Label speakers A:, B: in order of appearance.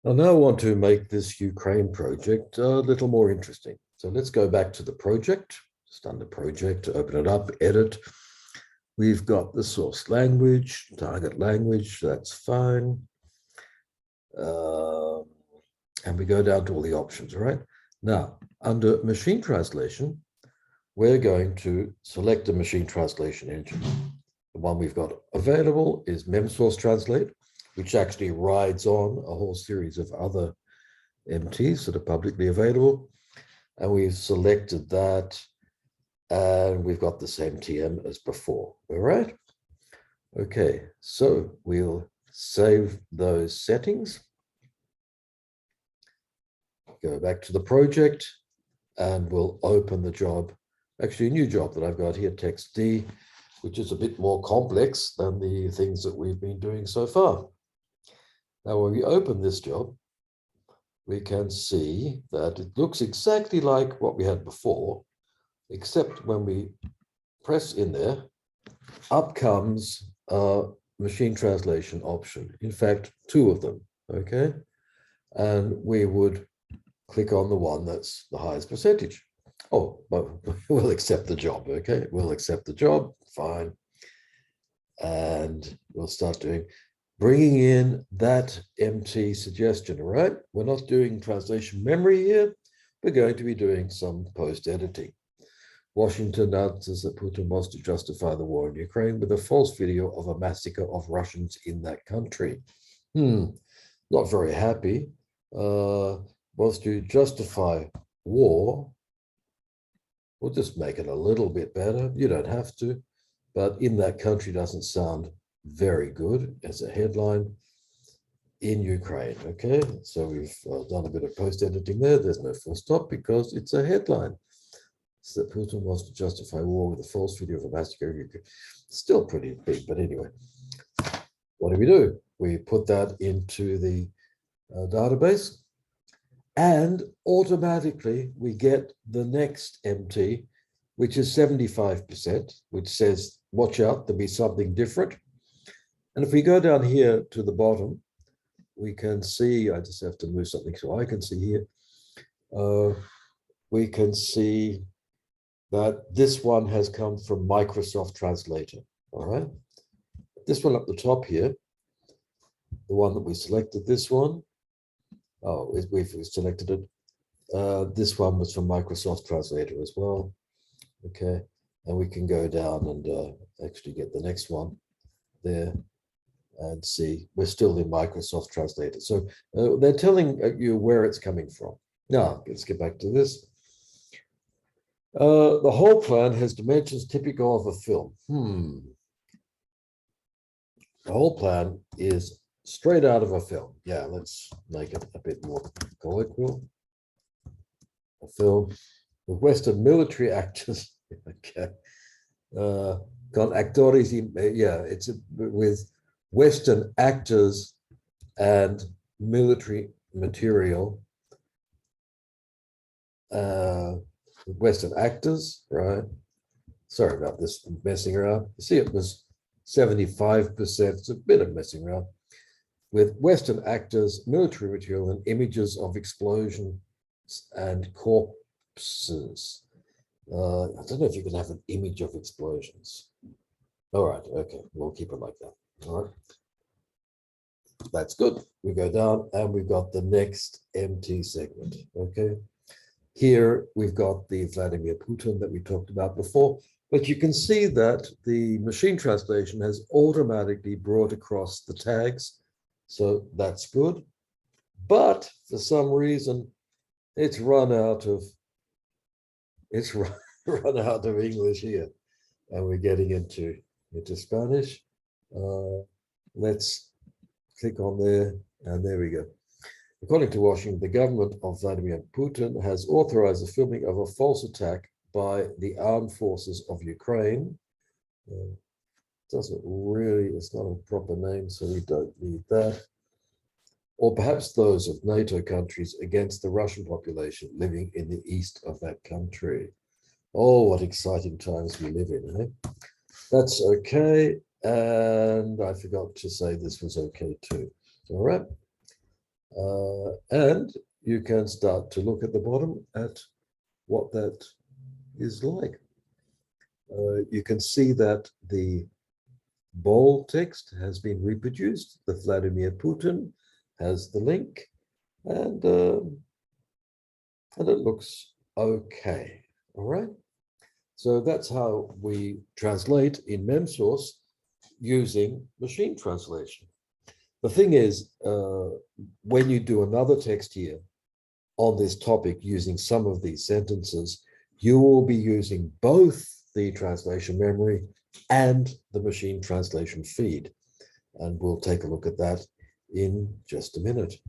A: I now want to make this Ukraine project a little more interesting. So let's go back to the project, just under project, open it up, edit. We've got the source language, target language, that's fine. Um, and we go down to all the options, right? Now, under machine translation, we're going to select a machine translation engine. The one we've got available is MemSource Translate, which actually rides on a whole series of other MTs that are publicly available. And we've selected that, and we've got the same TM as before. All right. Okay, so we'll save those settings, go back to the project, and we'll open the job, actually a new job that I've got here, text D, which is a bit more complex than the things that we've been doing so far. Now, when we open this job, we can see that it looks exactly like what we had before, except when we press in there, up comes a machine translation option. In fact, two of them, okay? And we would click on the one that's the highest percentage. Oh, well, we'll accept the job, okay? We'll accept the job, fine. And we'll start bringing in that MT suggestion, all right? We're not doing translation memory here. We're going to be doing some post-editing. Washington announces that Putin wants to justify the war in Ukraine with a false video of a massacre of Russians in that country. Not very happy. Wants to justify war. We'll just make it a little bit better. You don't have to, but in that country doesn't sound very good as a headline. In Ukraine, okay? So we've done a bit of post-editing there. There's no full stop because it's a headline. So that Putin wants to justify war with a false video of a massacre. Still pretty big, but anyway. What do? We put that into the database, and automatically we get the next MT, which is 75%, which says, watch out, there'll be something different. And if we go down here to the bottom, we can see, I just have to move something so I can see here. We can see that this one has come from Microsoft Translator, all right? This one up the top here, the one that we selected, this one, we've selected it. This one was from Microsoft Translator as well, okay? And we can go down and actually get the next one there and see, we're still in Microsoft Translator. So they're telling you where it's coming from. Now, let's get back to this. The whole plan has dimensions typical of a film. The whole plan is straight out of a film. Yeah, let's make it a bit more colloquial. A film with Western military actors. Okay. Con actores, yeah, it's with Western actors and military material. Western actors, right? Sorry about this messing around. You see, it was 75%. It's a bit of messing around with Western actors, military material, and images of explosions and corpses. I don't know if you can have an image of explosions. All right, okay, we'll keep it like that. All right, that's good. We go down and we've got the next MT segment. Okay, here we've got the Vladimir Putin that we talked about before, but you can see that the machine translation has automatically brought across the tags. So that's good. But for some reason, it's run out of English here, and we're getting into Spanish. Let's click on there, and there we go. According to Washington, the government of Vladimir Putin has authorized the filming of a false attack by the armed forces of Ukraine. Doesn't really, it's not a proper name, so we don't need that. Or perhaps those of NATO countries against the Russian population living in the east of that country. Oh, what exciting times we live in, eh? That's okay. And I forgot to say this was okay too. All right. And you can start to look at the bottom at what that is like. You can see that the bold text has been reproduced. The Vladimir Putin has the link, and it looks okay. All right. So that's how we translate in MemSource using machine translation. The thing is, when you do another text here on this topic using some of these sentences, you will be using both the translation memory and the machine translation feed. And we'll take a look at that in just a minute.